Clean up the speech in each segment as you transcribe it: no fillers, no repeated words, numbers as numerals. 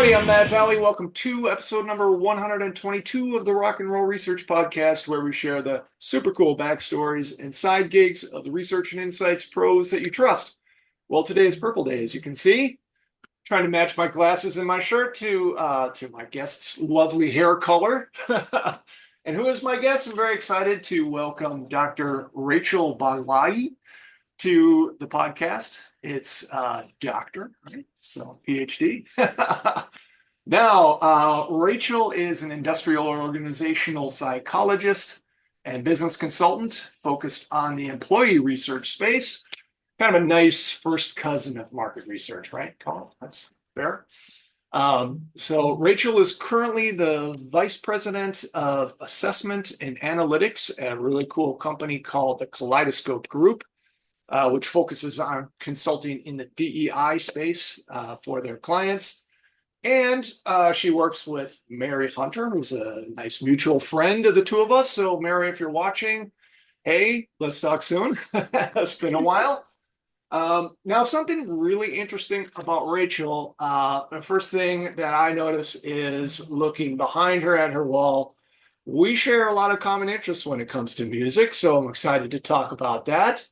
everybody. I'm Matt Valley. Welcome to episode number 122 of the Rock and Roll Research Podcast, where we share the super cool backstories and side gigs of the research and insights pros that you trust. Well, today is Purple Day, as you can see. Trying to match my glasses and my shirt to my guest's lovely hair color. And who is my guest? I'm very excited to welcome Dr. Rachel Baghelai to the podcast. It's doctor, right? So PhD. Now, Rachel is an industrial organizational psychologist and business consultant focused on the employee research space. Kind of a nice first cousin of market research, right, Colin? That's fair. So Rachel is currently the vice president of assessment and analytics at a really cool company called the Kaleidoscope Group, which focuses on consulting in the DEI space for their clients. And she works with Mary Hunter, who's a nice mutual friend of the two of us. So Mary, if you're watching, hey, let's talk soon. It's been a while. Now, something really interesting about Rachel, the first thing that I notice is looking behind her at her wall. We share a lot of common interests when it comes to music, so I'm excited to talk about that.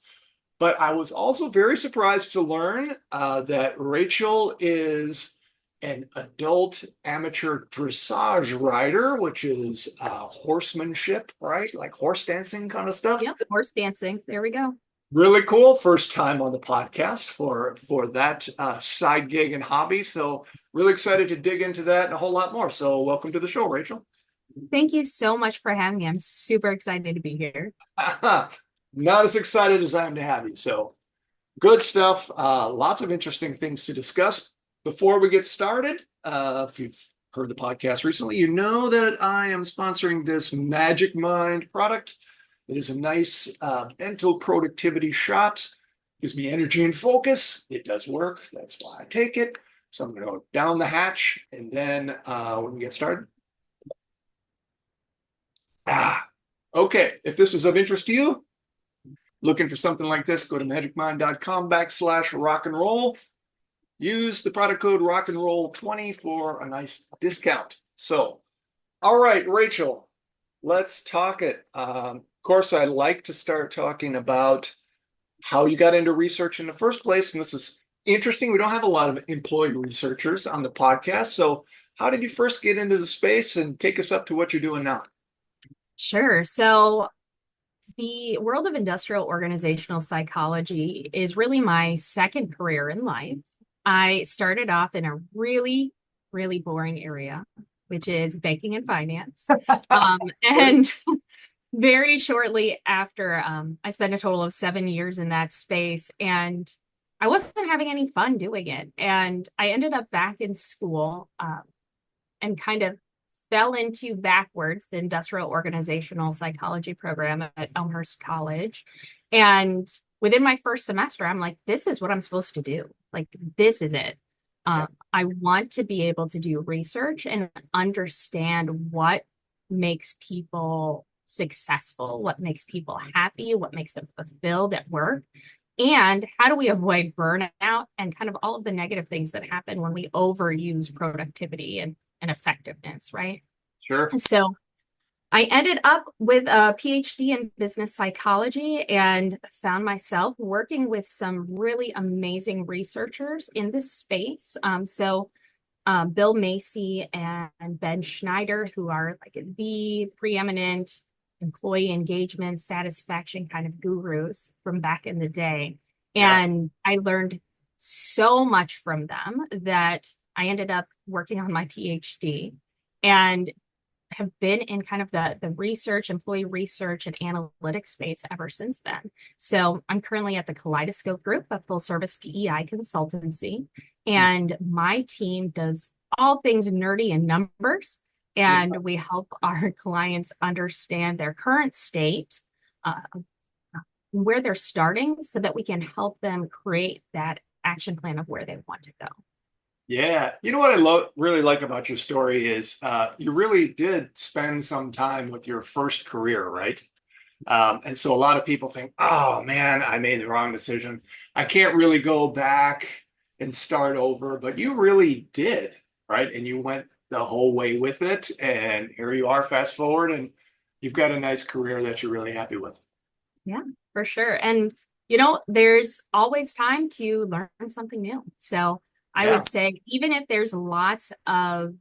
But I was also very surprised to learn that Rachel is an adult amateur dressage rider, which is horsemanship, right? Like horse dancing kind of stuff. Yep, horse dancing. There we go. Really cool. First time on the podcast for that side gig and hobby. So really excited to dig into that and a whole lot more. So welcome to the show, Rachel. Thank you so much for having me. I'm super excited to be here. Not as excited as I am to have you. So good stuff. Lots of interesting things to discuss. Before we get started, if you've heard the podcast recently, you know that I am sponsoring this Magic Mind product. It is a nice mental productivity shot. Gives me energy and focus. It does work. That's why I take it. So I'm going to go down the hatch, and then we can get started. Okay. If this is of interest to you, looking for something like this, go to magicmind.com/rock and roll. Use the product code rock and roll 20 for a nice discount. So, all right, Rachel, let's talk it. Of course, I like to start talking about how you got into research in the first place. And this is interesting. We don't have a lot of employee researchers on the podcast. So how did you first get into the space, and take us up to what you're doing now? Sure. So the world of industrial organizational psychology is really my second career in life. I started off in a really, really boring area, which is banking and finance. And very shortly after, I spent a total of 7 years in that space, and I wasn't having any fun doing it. And I ended up back in school and kind of fell into backwards the industrial organizational psychology program at Elmhurst College. And within my first semester, I'm like, this is what I'm supposed to do. Like, this is it. I want to be able to do research and understand what makes people successful, what makes people happy, what makes them fulfilled at work, and how do we avoid burnout and kind of all of the negative things that happen when we overuse productivity and effectiveness, right? Sure. So I ended up with a PhD in business psychology and found myself working with some really amazing researchers in this space. Bill Macy and Ben Schneider, who are like the preeminent employee engagement satisfaction kind of gurus from back in the day. And I learned so much from them that I ended up working on my PhD and have been in kind of the research, employee research and analytics space ever since then. So I'm currently at the Kaleidoscope Group, a full service DEI consultancy. And my team does all things nerdy in numbers. And we help our clients understand their current state, where they're starting, so that we can help them create that action plan of where they want to go. Yeah. You know what I really like about your story is you really did spend some time with your first career, right? And so a lot of people think, oh man, I made the wrong decision. I can't really go back and start over, but you really did, right? And you went the whole way with it. And here you are, fast forward, and you've got a nice career that you're really happy with. Yeah, for sure. And, there's always time to learn something new. So I Yeah. would say, even if there's lots of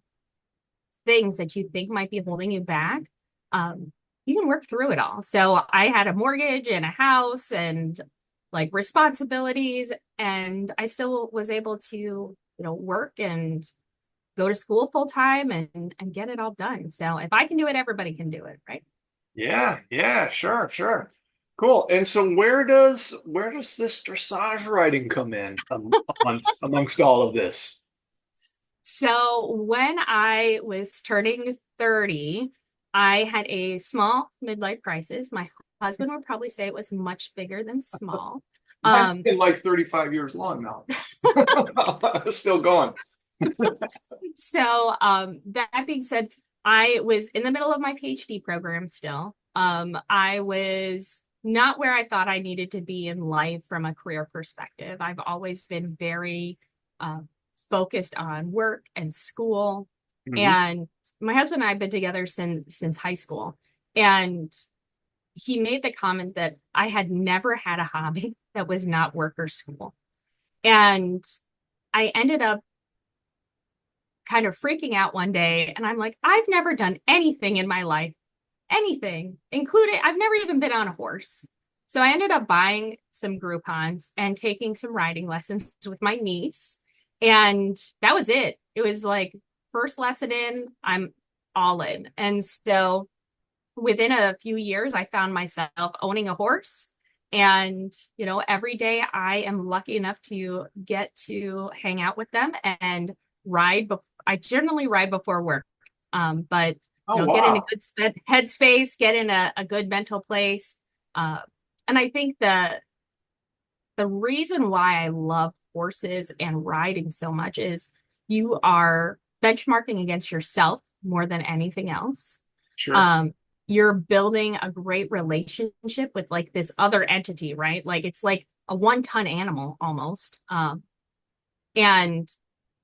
things that you think might be holding you back, you can work through it all. So I had a mortgage and a house and like responsibilities, and I still was able to, work and go to school full time and get it all done. So if I can do it, everybody can do it, right? Yeah, yeah, sure, sure. Cool. And so where does this dressage riding come in amongst all of this? So when I was turning 30, I had a small midlife crisis. My husband would probably say it was much bigger than small. Mine's Um, been like 35 years long now. Still going. so that being said, I was in the middle of my PhD program still. I was not where I thought I needed to be in life from a career perspective. I've always been very uh, focused on work and school. Mhm. And my husband and I have been together since high school. And he made the comment that I had never had a hobby that was not work or school. And I ended up kind of freaking out one day. And I'm like, I've never done anything in my life, anything, including, I've never even been on a horse. So I ended up buying some Groupons and taking some riding lessons with my niece. And that was it. It was like, first lesson in, I'm all in. And so within a few years, I found myself owning a horse. And, every day I am lucky enough to get to hang out with them and ride. I generally ride before work. But, Oh, get in a wow. good headspace, get in a good mental place. Uh, and I think the reason why I love horses and riding so much is you are benchmarking against yourself more than anything else. Sure. Um, you're building a great relationship with like this other entity, right? Like it's like a 1-ton animal almost. And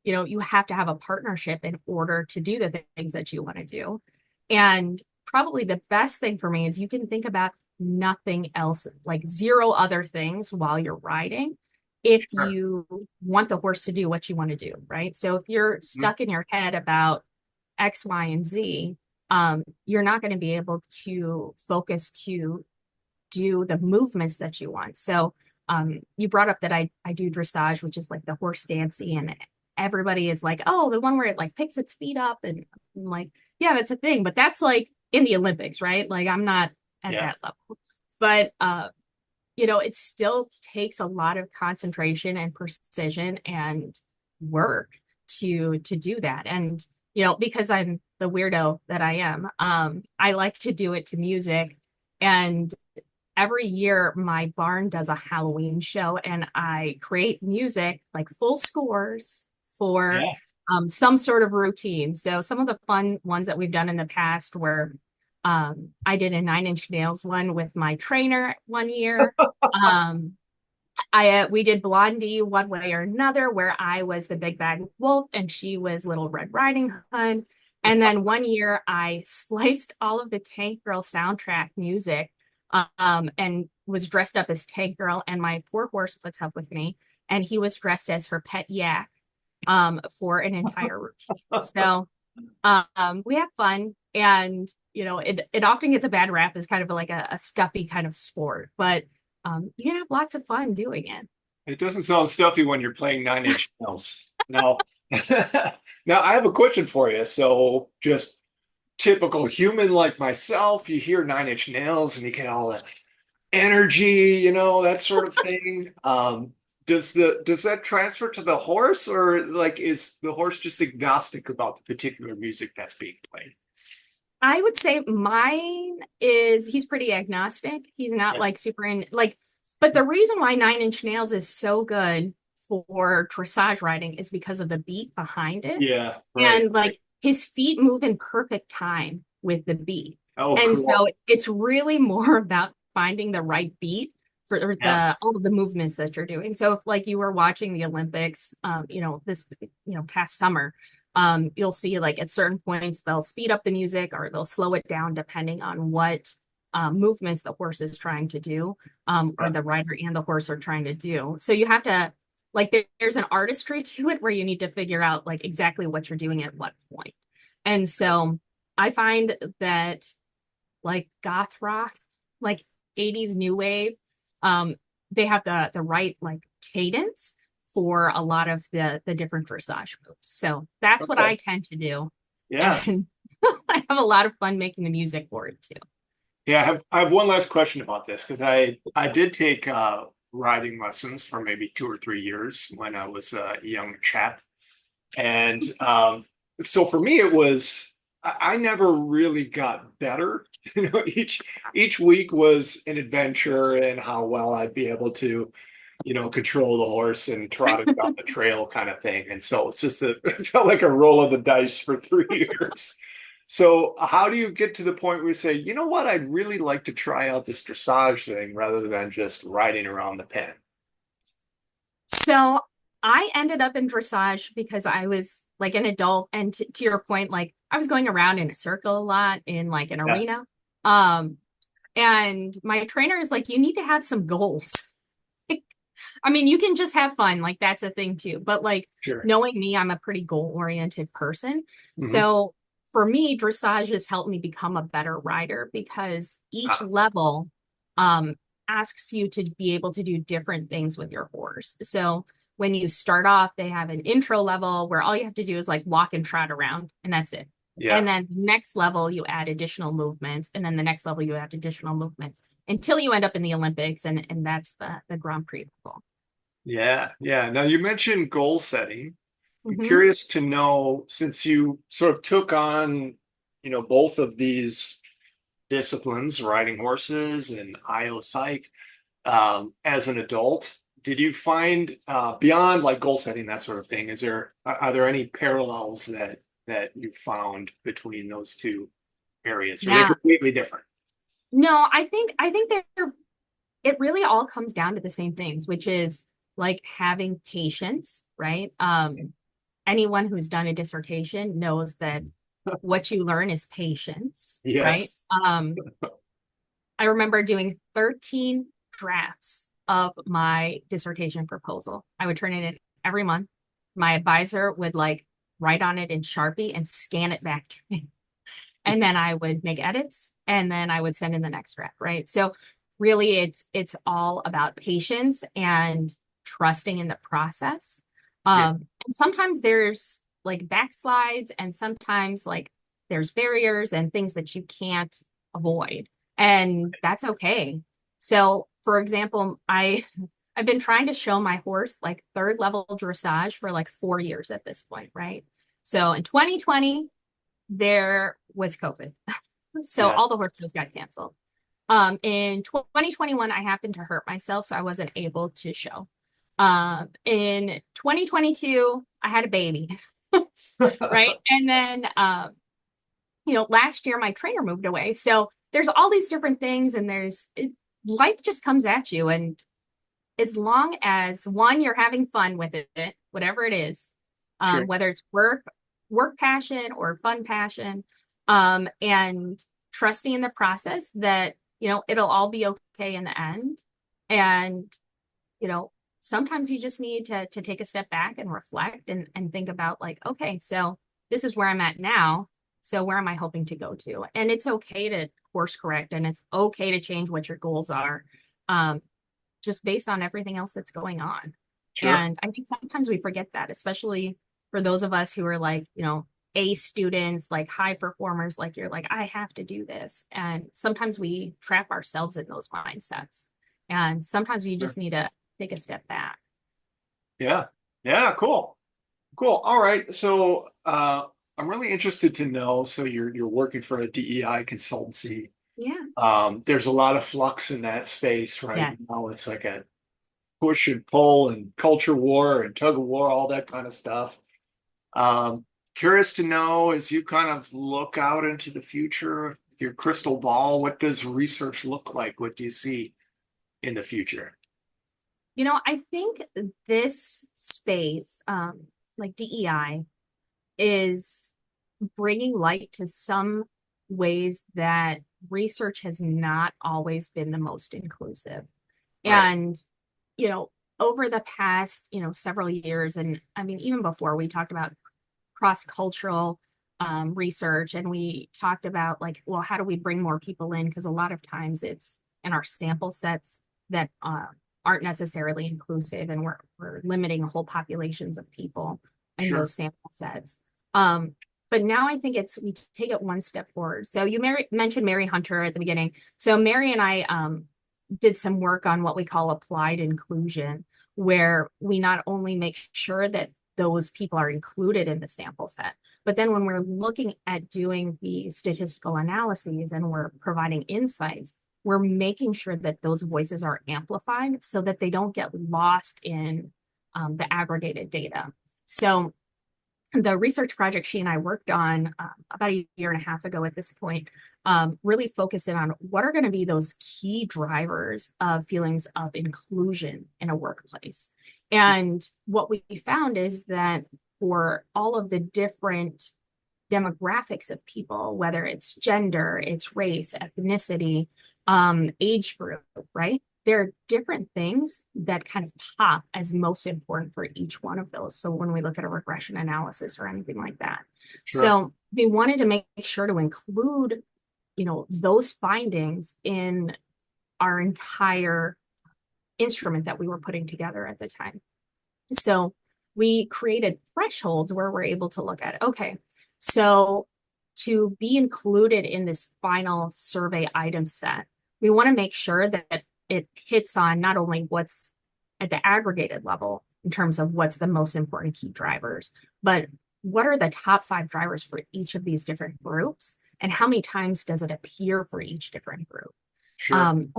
you have to have a partnership in order to do the things that you want to do. And probably the best thing for me is you can think about nothing else, like zero other things while you're riding, if Sure. you want the horse to do what you want to do, right? So if you're Mhm. stuck in your head about X, Y, and Z, you're not going to be able to focus to do the movements that you want. So you brought up that I do dressage, which is like the horse dancing, and everybody is like, oh, the one where it like picks its feet up, and I'm like, yeah, that's a thing, but that's like in the Olympics, right? Like I'm not at Yeah. that level, but it still takes a lot of concentration and precision and work to do that. And because I'm the weirdo that I am, I like to do it to music. And every year my barn does a Halloween show and I create music, like full scores for Yeah. some sort of routine. So some of the fun ones that we've done in the past were I did a Nine Inch Nails one with my trainer one year. Um, we did Blondie one way or another, where I was the big bad wolf and she was Little Red Riding Hood. And then one year I spliced all of the Tank Girl soundtrack music, and was dressed up as Tank Girl, and my poor horse puts up with me, and he was dressed as her pet yak, for an entire routine. So we have fun, and it often gets a bad rap as kind of like a stuffy kind of sport, but you can have lots of fun doing it. It doesn't sound stuffy when you're playing Nine Inch Nails. No. Now, I have a question for you. So, just typical human like myself, you hear Nine Inch Nails and you get all the energy, that sort of thing. Does that transfer to the horse, or like is the horse just agnostic about the particular music that's being played? I would say mine is he's pretty agnostic. He's not Yeah. like super in like, but the reason why Nine Inch Nails is so good for dressage riding is because of the beat behind it. Yeah, right, And right. like his feet move in perfect time with the beat. Oh, And cool. so it's really more about finding the right beat for Yeah. the all of the movements that you're doing. So if like you were watching the Olympics, this past summer, You'll see like at certain points they'll speed up the music or they'll slow it down depending on what movements the horse is trying to do, or Yeah. the rider and the horse are trying to do. So you have to like there's an artistry to it where you need to figure out like exactly what you're doing at what point. And so I find that like goth rock, like 80s new wave, um, they have the right like cadence for a lot of the different dressage moves. So that's what Okay. I tend to do. Yeah. And I have a lot of fun making the music for it too. Yeah, I have one last question about this because I did take riding lessons for maybe 2 or 3 years when I was a young chap. And so for me, it was I never really got better. Each week was an adventure and how well I'd be able to, control the horse and trot it down the trail kind of thing. And so it's just it felt like a roll of the dice for 3 years. So how do you get to the point where you say, you know what, I'd really like to try out this dressage thing rather than just riding around the pen? So I ended up in dressage because I was like an adult, and to your point, like I was going around in a circle a lot in like an Yeah, arena. Um, and my trainer is like, you need to have some goals. I mean, you can just have fun, like that's a thing too. But like sure. knowing me, I'm a pretty goal-oriented person. Hmm. So for me, dressage has helped me become a better rider because each Ah, level um asks you to be able to do different things with your horse. So when you start off, they have an intro level where all you have to do is like walk and trot around, and that's it. And yeah, then the next level, you add additional movements, and then the next level, you add additional movements until you end up in the Olympics, and that's the Grand Prix level. yeah, yeah. Now you mentioned goal setting. I'm Hmm. curious to know, since you sort of took on, both of these disciplines, riding horses and IO Psych, as an adult, did you find beyond like goal setting, that sort of thing, are there any parallels that you found between those two areas? Or are they Yeah. completely different? No, I think they're it really all comes down to the same things, which is like having patience, right? Anyone who's done a dissertation knows that what you learn is patience, right? Yes. I remember doing 13 drafts of my dissertation proposal. I would turn it in every month. My advisor would like write on it in Sharpie and scan it back to me. And then I would make edits and then I would send in the next draft, right? So really it's all about patience and trusting in the process. Yeah. And sometimes there's like backslides and sometimes like there's barriers and things that you can't avoid. And that's okay. So for example, I've been trying to show my horse like third level dressage for like 4 years at this point, right? So in 2020, there was COVID. So Yeah. all the horse shows got canceled. In 2021, I happened to hurt myself, so I wasn't able to show. In 2022, I had a baby, right? And then, last year my trainer moved away. So there's all these different things, and life just comes at you. And as long as one, you're having fun with it, whatever it is, Sure. whether it's work passion or fun passion, and trusting in the process that, it'll all be okay in the end. And, sometimes you just need to take a step back and reflect and think about like, okay, so this is where I'm at now. So where am I hoping to go to? And it's okay to course correct and it's okay to change what your goals are. Um, just based on everything else that's going on. Sure. And I think sometimes we forget that, especially for those of us who are like, A students, like high performers, like you're like, I have to do this. And sometimes we trap ourselves in those mindsets. And sometimes you Sure. just need to take a step back. Yeah. Yeah. Cool. Cool. All right. So I'm really interested to know. So you're working for a DEI consultancy. Yeah. There's a lot of flux in that space right Yeah. now. It's like a push and pull and culture war and tug of war, all that kind of stuff. Um, Curious to know as you kind of look out into the future with your crystal ball, what does research look like? What do you see in the future? I think this space, like DEI, is bringing light to some ways that research has not always been the most inclusive. Right. And, you know, over the past, several years, and I mean, even before we talked about cross-cultural research, and we talked about like, well, how do we bring more people in? Because a lot of times it's in our sample sets that aren't necessarily inclusive, and we're limiting whole populations of people in Sure. those sample sets. But now I think we take it one step forward. So you mentioned Mary Hunter at the beginning. So Mary and I did some work on what we call applied inclusion, where we not only make sure that those people are included in the sample set, but then when we're looking at doing the statistical analyses and we're providing insights, we're making sure that those voices are amplified so that they don't get lost in the aggregated data. So the research project she and I worked on about a year and a half ago at this point really focusing on what are going to be those key drivers of feelings of inclusion in a workplace. And what we found is that for all of the different demographics of people, whether it's gender, it's race, ethnicity, age group, right? There are different things that kind of pop as most important for each one of those. So when we look at a regression analysis or anything like that. Sure. So we wanted to make sure to include, those findings in our entire instrument that we were putting together at the time. So we created thresholds where we're able to look at, okay, so to be included in this final survey item set, we want to make sure that it hits on not only what's at the aggregated level in terms of what's the most important key drivers, but what are the top 5 drivers for each of these different groups, and how many times does it appear for each different group? Sure. Um,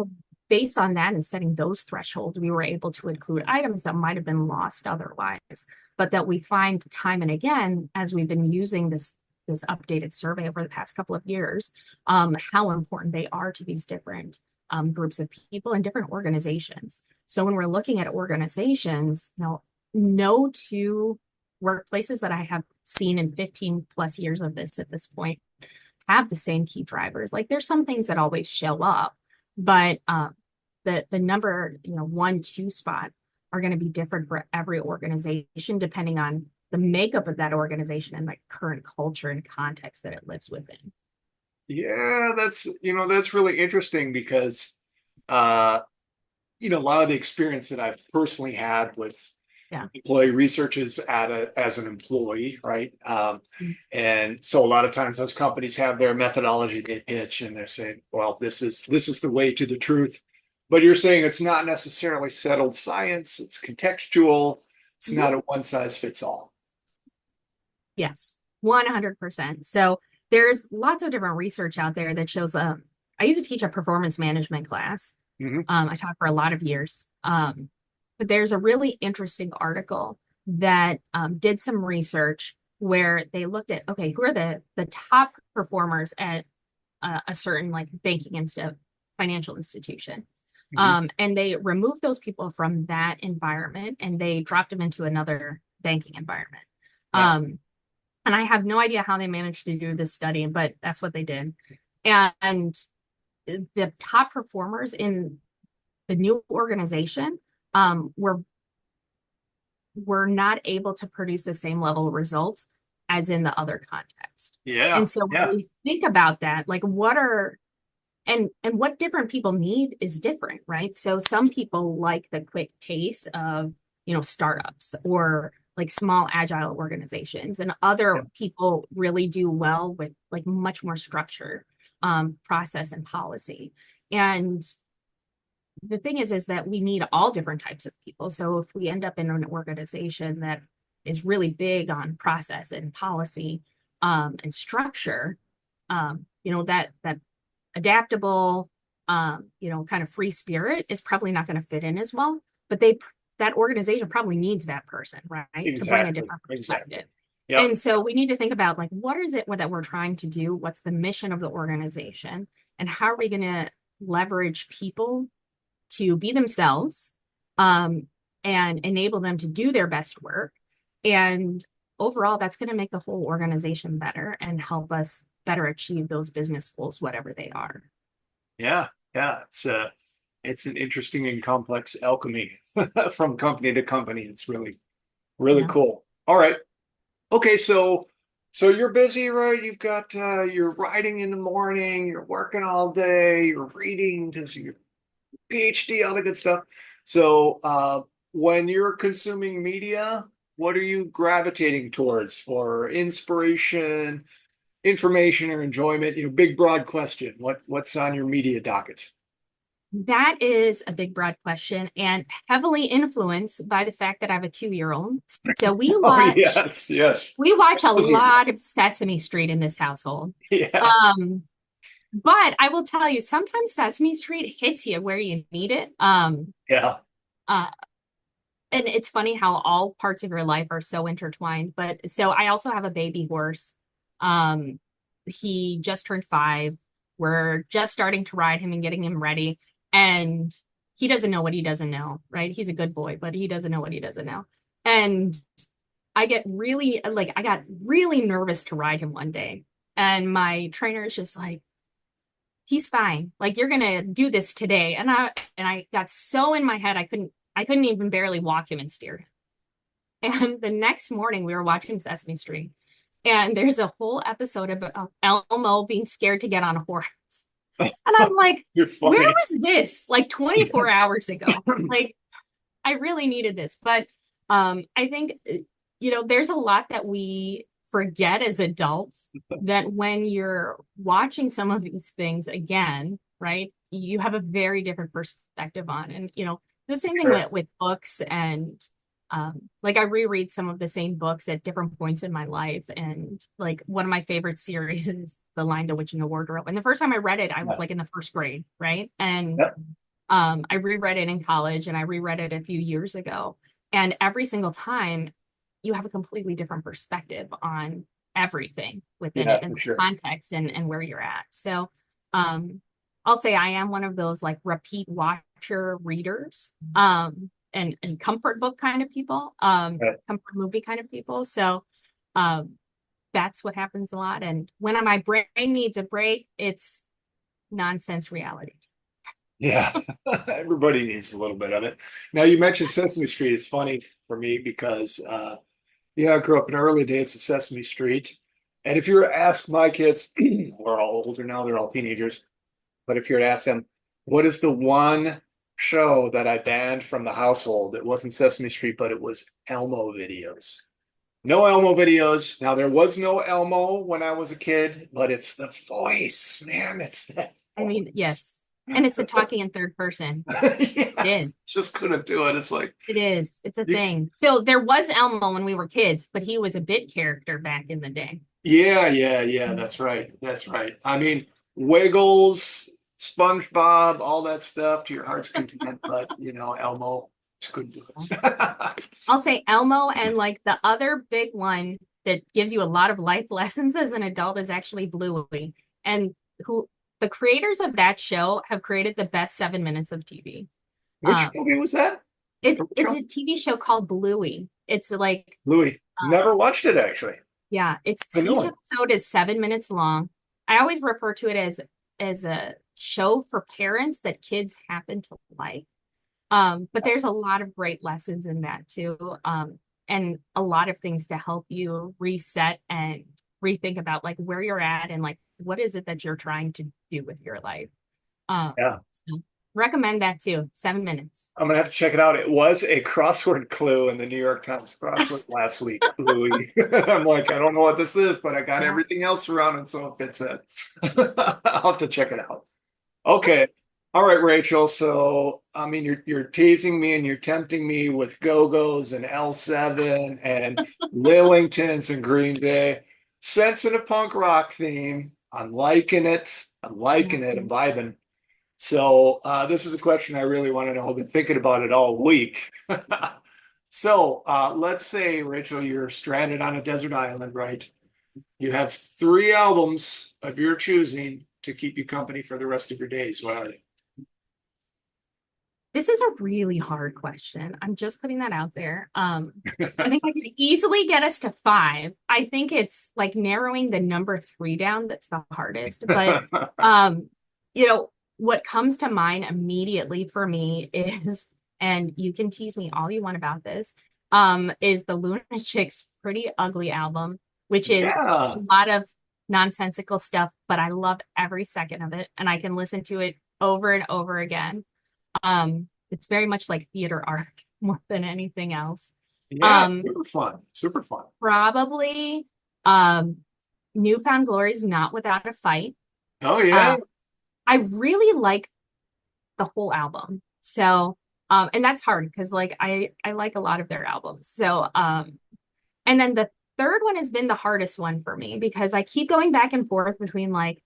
Based on that and setting those thresholds, we were able to include items that might have been lost otherwise, but that we find time and again, as we've been using this updated survey over the past couple of years, how important they are to these different groups of people and different organizations. So when we're looking at organizations, no two workplaces that I have seen in 15 plus years of this at this point have the same key drivers. Like there's some things that always show up, but the number 1, 2 spot are going to be different for every organization depending on the makeup of that organization and like current culture and context that it lives within. Yeah, that's really interesting because uh, a lot of the experience that I've personally had with Yeah. employee research is as an employee, right? And so a lot of times those companies have their methodology they pitch and they're saying, well, this is the way to the truth. But you're saying it's not necessarily settled science, it's contextual, it's Mhm. not a one size fits all. Yes, 100%. So there's lots of different research out there that shows, I used to teach a performance management class. Mhm. I taught for a lot of years. But there's a really interesting article that did some research where they looked at, okay, who are the top performers at a certain like banking financial institution. Mhm. And they removed those people from that environment and they dropped them into another banking environment. Yeah. Um, and I have no idea how they managed to do this study, but that's what they did. And the top performers in the new organization were not able to produce the same level of results as in the other context. Yeah. And so when Yeah. we think about that, like and what different people need is different, right? So some people like the quick pace of, startups or like small agile organizations, and Yeah. other people really do well with like much more structured process and policy. And the thing is that we need all different types of people. So if we end up in an organization that is really big on process and policy and structure, that adaptable, kind of free spirit is probably not going to fit in as well. But that organization probably needs that person, right, to bring a Exactly. different Exactly. perspective. Yep. And so we need to think about like, what is it that we're trying to do? What's the mission of the organization? And how are we going to leverage people to be themselves, and enable them to do their best work, and overall, that's going to make the whole organization better and help us better achieve those business goals, whatever they are. Yeah, yeah. It's an interesting and complex alchemy from company to company. It's really Yeah. cool. All right. Okay, so you're busy, right? You've got you're writing in the morning, you're working all day, you're reading because you're PhD, all the good stuff. So when you're consuming media, what are you gravitating towards for inspiration, information, or enjoyment? Big broad question. What's on your media docket? That is a big, broad question and heavily influenced by the fact that I have a 2-year-old. So Oh yes, yes. we watch a Years. lot of Sesame Street in this household. Yeah, Um, but I will tell you, sometimes Sesame Street hits you where you need it. yeah, Uh, and it's funny how all parts of your life are so intertwined. But so I also have a baby horse. Um, he just turned 5. We're just starting to ride him and getting him ready. And he doesn't know what he doesn't know, right? He's a good boy, but he doesn't know what he doesn't know. And I got really nervous to ride him one day. And my trainer is just like, he's fine. Like you're gonna do this today. And I got so in my head I couldn't even barely walk him and steer. And the next morning we were watching Sesame Street. And there's a whole episode about Elmo being scared to get on a horse. And I'm like, you're where funny. was this? Like 24 hours ago. Like I really needed this. But I think, there's a lot that we forget as adults that when you're watching some of these things again, right, you have a very different perspective on. And, the same thing Sure. with books and like I reread some of the same books at different points in my life. And like one of my favorite series is The Lion, the Witch, and the Wardrobe. And the first time I read it, I was Yeah. like in the first grade, right? And Yep. I reread it in college and I reread it a few years ago. And every single time you have a completely different perspective on everything within Yeah, it and for the sure. context and where you're at. So I'll say I am one of those like repeat watcher readers and comfort book kind of people, Right. comfort movie kind of people. So um that's what happens a lot. And when my brain needs a break, it's nonsense reality. Yeah, everybody needs a little bit of it. Now you mentioned Sesame Street. It's funny for me because yeah, I grew up in the early days of Sesame Street. And if you were to ask my kids, we're all older now, they're all teenagers, but if you were to ask them, what is the one show that I banned from the household? It wasn't Sesame Street, but it was Elmo videos. No Elmo videos. Now there was no Elmo when I was a kid, but it's the voice, man. It's that I mean, voice. yes. And it's the talking in third person. It Yes, is. just couldn't do it. It's like It is. It's a you, thing. So there was Elmo when we were kids, but he was a bit character back in the day. yeah, yeah, yeah. That's right. That's right. I mean, Wiggles, SpongeBob, all that stuff to your heart's content, but Elmo just couldn't do it. I'll say Elmo, and like the other big one that gives you a lot of life lessons as an adult is actually Bluey. And who the creators of that show have created the best 7 minutes of TV. Which Um, movie was that? it's a TV show called Bluey. It's like Louis. uh, Never watched it actually. yeah, it's It's a new each one. episode is 7 minutes long. I always refer to it as a show for parents that kids happen to like. But there's a lot of great lessons in that too. And a lot of things to help you reset and rethink about like where you're at and like what is it that you're trying to do with your life. Yeah. So recommend that too. 7 minutes. I'm gonna have to check it out. It was a crossword clue in the New York Times crossword last week, Louis. I'm like, I don't know what this is, but I got Yeah. everything else around it, so it fits in. I'll have to check it out. Okay. All right, Rachel. So, I mean, you're teasing me and you're tempting me with Go-Go's and L7 and Lillingtons and Green Day. Sensing a punk rock theme. I'm liking it. I'm liking it. I'm vibing. So, this is a question I really want to know. I've been thinking about it all week. So, let's say, Rachel, you're stranded on a desert island, right? You have 3 albums of your choosing to keep you company for the rest of your days. What are they? This is a really hard question. I'm just putting that out there. I think I could easily get us to five. I think it's like narrowing the number three down that's the hardest. But um, what comes to mind immediately for me is, and you can tease me all you want about this, is the Lunatic's Pretty Ugly album, which is a Yeah. lot of nonsensical stuff, but I loved every second of it, and I can listen to it over and over again. It's very much like theater art more than anything else. Yeah. Um, Super fun. Super fun. Probably Newfound Glory is Not Without a Fight. Oh, yeah. Uh, I really like the whole album. So, and that's hard because like I like a lot of their albums. So, and then the third one has been the hardest one for me because I keep going back and forth between like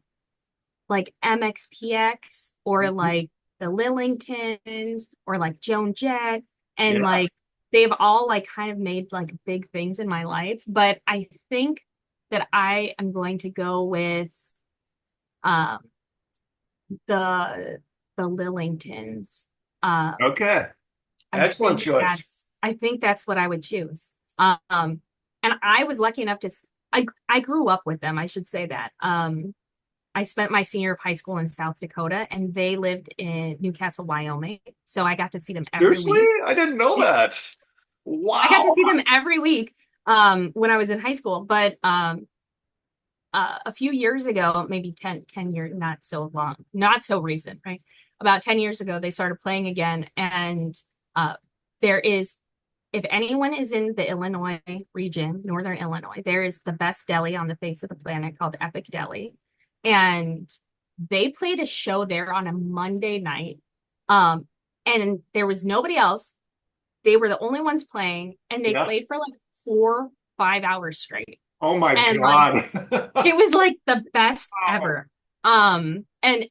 MXPX or Mhm. like the Lillingtons or like Joan Jett. And Yeah. like they've all like kind of made like big things in my life. But I think that I am going to go with um the the Lillingtons. Um Okay. Excellent choice. I think that's what I would choose. And I was lucky enough to I grew up with them, I should say that. I spent my senior of high school in South Dakota, and they lived in Newcastle, Wyoming. So I got to see them every Seriously? week. I didn't know that. I got to Wow. see them every week when I was in high school. But a few years ago, maybe 10 years, not so long, not so recent, right? About 10 years ago, they started playing again. And uh, there is, if anyone is in the Illinois region, Northern Illinois, there is the best deli on the face of the planet called Epic Deli. And they played a show there on a Monday night. Um, and there was nobody else. They were the only ones playing, and they Yeah. played for like 4, 5 hours straight. Oh my And like God. it was like the best Wow. ever. And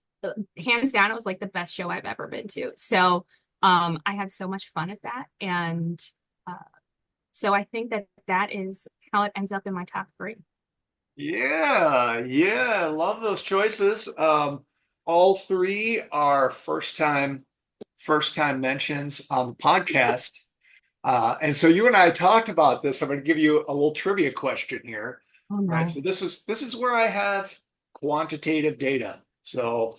hands down, it was like the best show I've ever been to. So I had so much fun at that. And uh, so I think that that is how it ends up in my top three. Yeah, yeah, love those choices. All three are first time mentions on the podcast. And so you and I talked about this. I'm going to give you a little trivia question here. Oh Right. no. So this is where I have quantitative data. So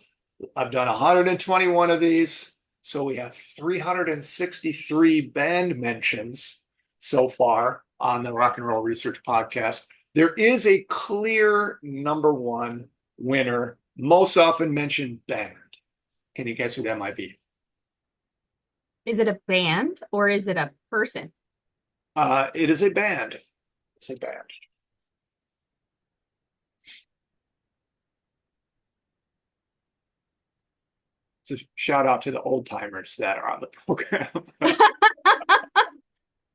I've done 121 of these. So we have 363 band mentions so far on the Rock and Roll Research Podcast. There is a clear number one winner, most often mentioned band. Can you guess who that might be? Is it a band or is it a person? It is a band. It's a band. It's a shout out to the old timers that are on the program.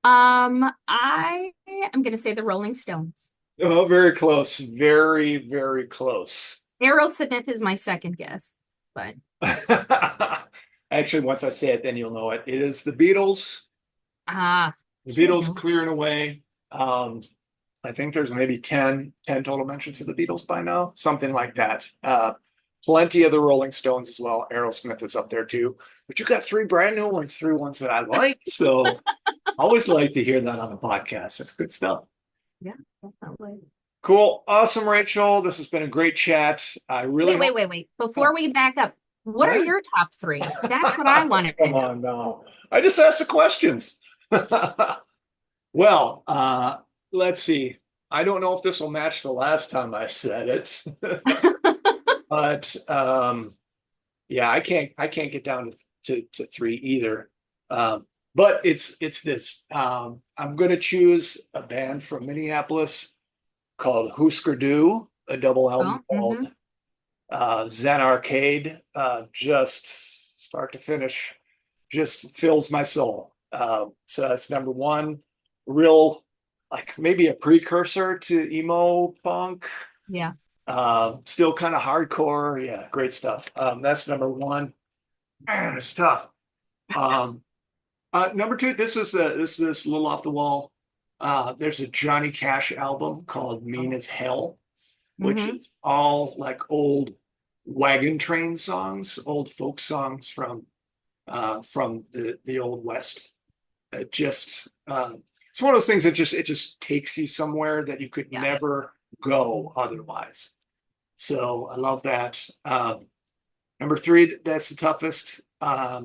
I am gonna say the Rolling Stones. Oh, very close. Very, very close. Aerosmith is my second guess, but Actually, once I say it, then you'll know it. It is the Beatles. ah, The should have Beatles known. clearing away. I think there's maybe 10 total mentions of the Beatles by now, something like that. Plenty of the Rolling Stones as well. Aerosmith is up there too. But you got three brand new ones, three ones that I like. So I always like to hear that on the podcast. That's good stuff. Yeah, definitely. Cool. Awesome, Rachel. This has been a great chat. I really Wait, hope. wait, wait, wait. Before Oh, we back up, what are yeah. your top three? That's what I wanted to Come know. on now. I just asked the questions. Well, let's see. I don't know if this will match the last time I said it, but yeah, I can't get down to three either. But it's this. I'm going to choose a band from Minneapolis called Husker Du, a double album Oh, called Zen Arcade. Just start to finish, just fills my soul. So that's number one. Real, like maybe a precursor to emo punk. yeah. Still kind of hardcore. Yeah, great stuff. That's number one. Man, it's tough. Um, Number two, this is a little off the wall. There's a Johnny Cash album called Mean Oh. as Hell, which Mm-hmm. is all like old wagon train songs, old folk songs from from the old West. It just it's one of those things that just takes you somewhere that you could Yeah. never go otherwise. So I love that. Number three, that's the toughest. I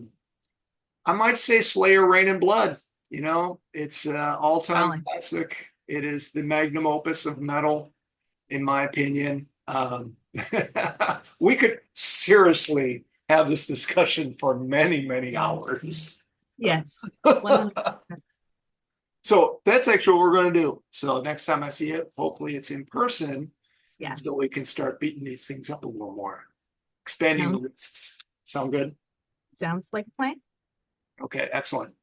might say Slayer, Rain and Blood. You know, it's all-time Solid. classic. It is the magnum opus of metal, in my opinion. We could seriously have this discussion for many, many hours. Yes. 100%. So that's actually what we're going to do. So next time I see it, hopefully it's in person, Yes. so we can start beating these things up a little more, expanding the lists. Sound good? Sounds like a plan. Okay, excellent.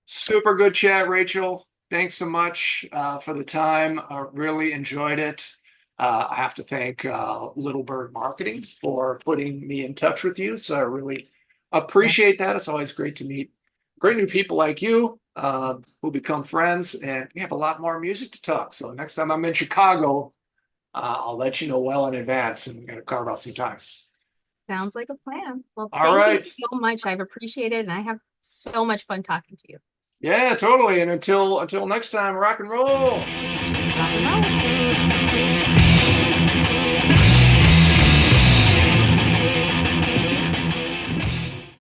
Super good chat, Rachel. Thanks so much for the time. I really enjoyed it. I have to thank Little Bird Marketing for putting me in touch with you. So I really appreciate that. It's always great to meet great new people like you who become friends, and we have a lot more music to talk. So next time I'm in Chicago, I'll let you know well in advance, and we're going to carve out some time. Sounds like a plan. Well, All thank right. you so much. I've appreciated it, and I have so much fun talking to you. Yeah, totally. And until next time, rock and roll. Rock and roll.